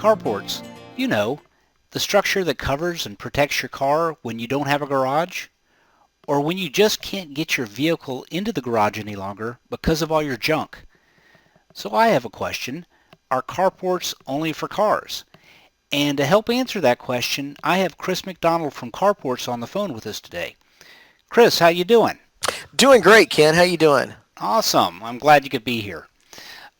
Carports, you know, the structure that covers and protects your car when you don't have a garage, or when you just can't get your vehicle into the garage any longer because of all your junk. So I have a question. Are carports only for cars? And to help answer that question, I have Chris McDonald from Carports on the phone with us today. Chris, how you doing? Doing great, Ken. How you doing? Awesome. I'm glad you could be here.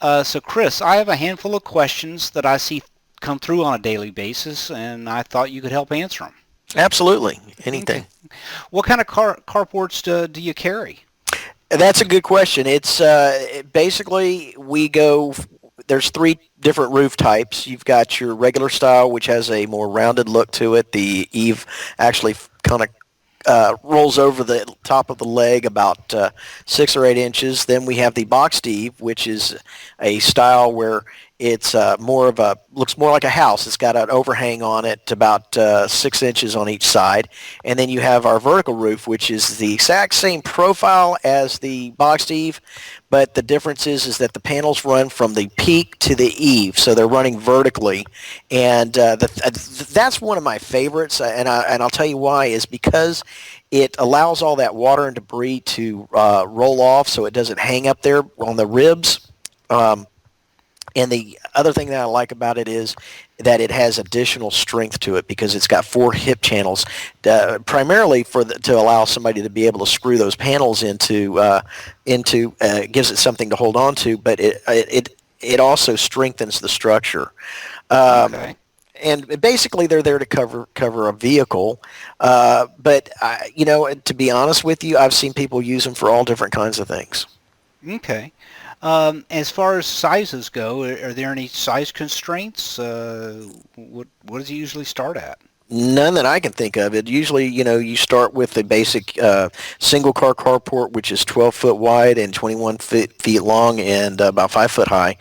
So Chris, I have a handful of questions that I see come through on a daily basis, and I thought you could help answer them. Absolutely. Okay. Anything. What kind of carports do you carry? That's a good question. It's basically we go. There's three different roof types. You've got your regular style, which has a more rounded look to it. The eave actually kind of rolls over the top of the leg about 6 or 8 inches. Then we have the boxed-eave, which is a style where it's looks more like a house. It's got an overhang on it about 6 inches on each side. And then you have our vertical roof, which is the exact same profile as the boxed-eave, but the difference is that the panels run from the peak to the eave, so they're running vertically, and that's one of my favorites, and I'll tell you why, is because it allows all that water and debris to roll off so it doesn't hang up there on the ribs. And the other thing that I like about it is that it has additional strength to it because it's got 4 hip channels, primarily to allow somebody to be able to screw those panels into gives it something to hold on to, but it also strengthens the structure. Okay. And basically, they're there to cover a vehicle. But to be honest with you, I've seen people use them for all different kinds of things. Okay. As far as sizes go, are there any size constraints? What does it usually start at? None that I can think of. It usually, you start with the basic single car carport, which is 12 foot wide and 21 feet long and about 5 foot high.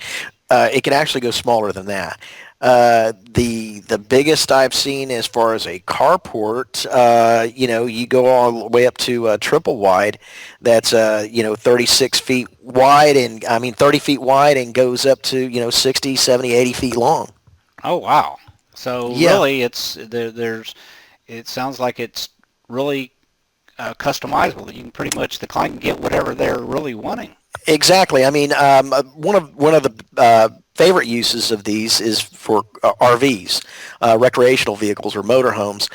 It can actually go smaller than that. The biggest I've seen as far as a carport, you go all the way up to triple wide. That's 36 feet wide, and 30 feet wide, and goes up to 60, 70, 80 feet long. Oh wow! So Yeah. really, there's it sounds like it's really customizable. You can pretty much the client can get whatever they're really wanting. Exactly. One of the favorite uses of these is for RVs, recreational vehicles or motorhomes.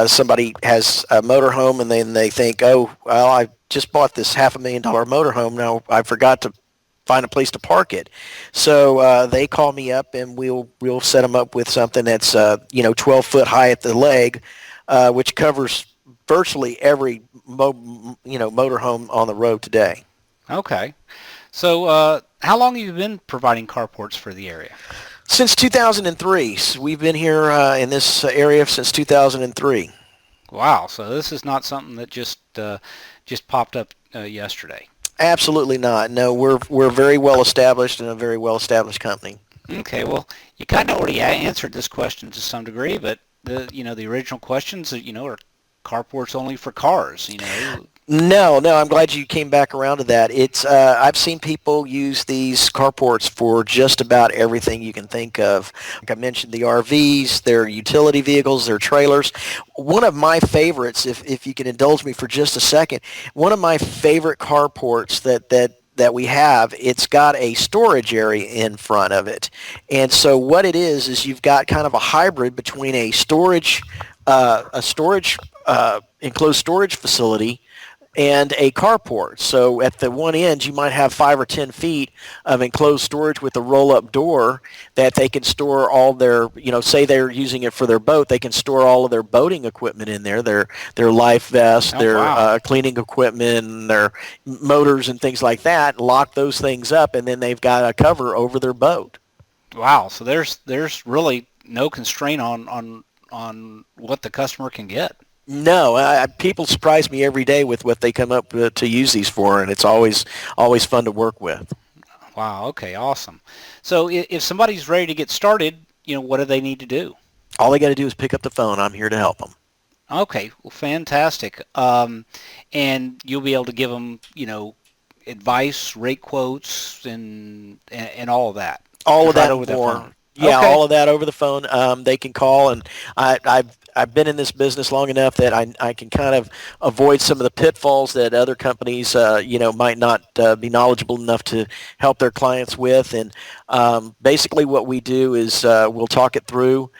Somebody has a motorhome and then they think, oh, well, I just bought this $500,000 motorhome. Now I forgot to find a place to park it. So they call me up and we'll set them up with something that's 12 foot high at the leg, which covers virtually every motorhome on the road today. Okay. So how long have you been providing carports for the area? Since 2003. So we've been here in this area since 2003. Wow. So this is not something that just popped up yesterday. Absolutely not. No, we're very well established and a very well established company. Okay. Well, you kind of already answered this question to some degree, but the original questions are carports only for cars. No, I'm glad you came back around to that. It's I've seen people use these carports for just about everything you can think of. Like I mentioned, the RVs, their utility vehicles, their trailers. One of my favorites, if you can indulge me for just a second, one of my favorite carports that we have, it's got a storage area in front of it. And so what it is you've got kind of a hybrid between a storage enclosed storage facility and a carport. So at the one end, you might have 5 or 10 feet of enclosed storage with a roll-up door that they can store all their, say they're using it for their boat, they can store all of their boating equipment in there, their life vests, Oh their wow. cleaning equipment, their motors and things like that, lock those things up, and then they've got a cover over their boat. Wow. So there's really no constraint on what the customer can get. No, people surprise me every day with what they come up with to use these for, and it's always fun to work with. Wow. Okay. Awesome. So if somebody's ready to get started, what do they need to do? All they got to do is pick up the phone. I'm here to help them. Okay. Well, fantastic. And you'll be able to give them, advice, rate quotes, and all of that, All of right that over and the more. phone. Yeah, Okay. all of that over the phone. They can call, and I've been in this business long enough that I can kind of avoid some of the pitfalls that other companies might not be knowledgeable enough to help their clients with. And basically, what we do is we'll talk it through.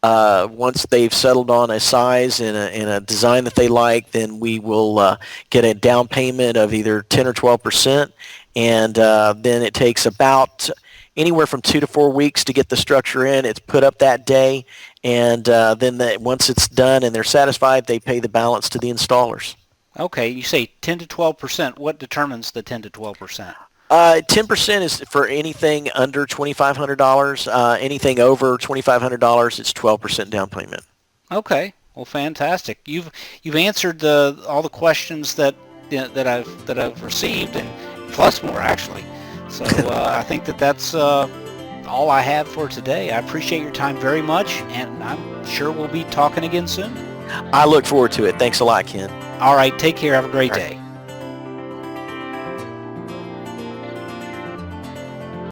Once they've settled on a size and a design that they like, then we will get a down payment of either 10 or 12%, and then it takes about anywhere from 2 to 4 weeks to get the structure in. It's put up that day, and then once it's done and they're satisfied, they pay the balance to the installers. Okay. You say 10 to 12%. What determines the 10 to 12%? 10% is for anything under $2,500. Anything over $2,500, it's 12% down payment. Okay. Well, fantastic. You've answered all the questions that I've received, and plus more actually. So I think that's all I have for today. I appreciate your time very much, and I'm sure we'll be talking again soon. I look forward to it. Thanks a lot, Ken. All right. Take care. Have a great All right. day.